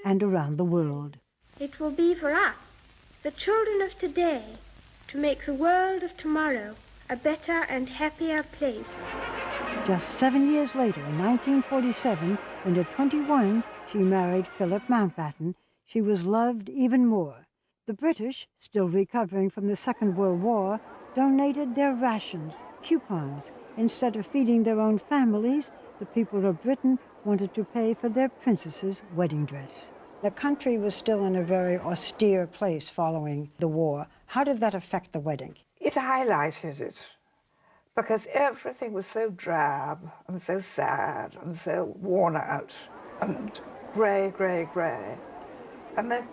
and around the world. It will be for us, the children of today, to make the world of tomorrow a better and happier place. Just 7 years later, in 1947, when at 21 she married Philip Mountbatten, she was loved even more. The British, still recovering from the Second World War, donated their rations, coupons. Instead of feeding their own families, the people of Britain wanted to pay for their princess's wedding dress. The country was still in a very austere place following the war. How did that affect the wedding? It highlighted it, because everything was so drab and so sad and so worn out and grey, grey, grey. And then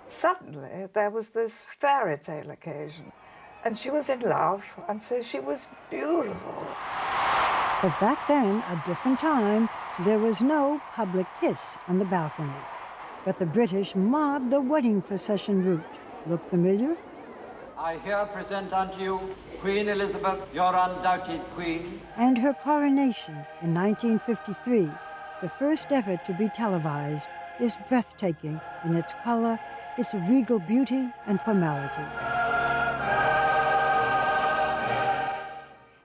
suddenly there was this fairy tale occasion. And she was in love, and so she was beautiful. But back then, a different time, there was no public kiss on the balcony. But the British mobbed the wedding procession route. Look familiar? I here present unto you Queen Elizabeth, your undoubted queen. And her coronation in 1953, the first ever to be televised, is breathtaking in its color, its regal beauty and formality.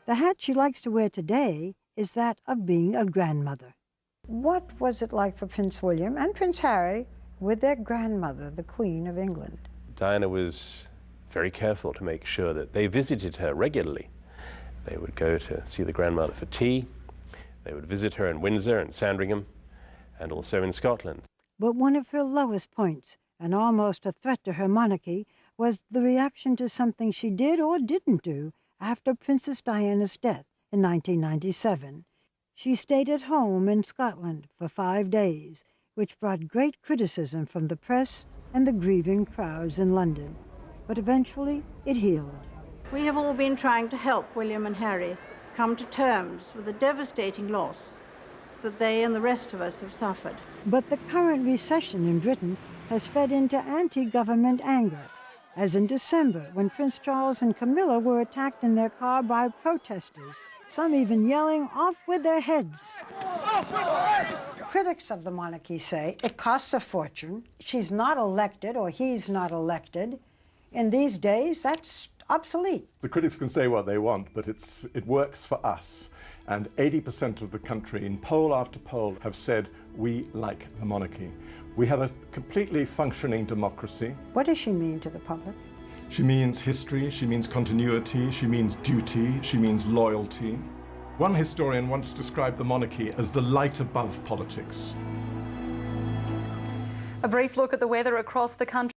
The hat she likes to wear today is that of being a grandmother. What was it like for Prince William and Prince Harry with their grandmother, the Queen of England? Diana was very careful to make sure that they visited her regularly. They would go to see the grandmother for tea. They would visit her in Windsor and Sandringham, and also in Scotland. But one of her lowest points, and almost a threat to her monarchy, was the reaction to something she did or didn't do after Princess Diana's death in 1997. She stayed at home in Scotland for 5 days, which brought great criticism from the press and the grieving crowds in London. But eventually, it healed. We have all been trying to help William and Harry come to terms with the devastating loss that they and the rest of us have suffered. But the current recession in Britain has fed into anti-government anger, as in December when Prince Charles and Camilla were attacked in their car by protesters, some even yelling, "Off with their heads!" Critics of the monarchy say it costs a fortune. She's not elected, or he's not elected. In these days, that's obsolete. The critics can say what they want, but it works for us. And 80% of the country, in poll after poll, have said, we like the monarchy. We have a completely functioning democracy. What does she mean to the public? She means history, she means continuity, she means duty, she means loyalty. One historian once described the monarchy as the light above politics. A brief look at the weather across the country.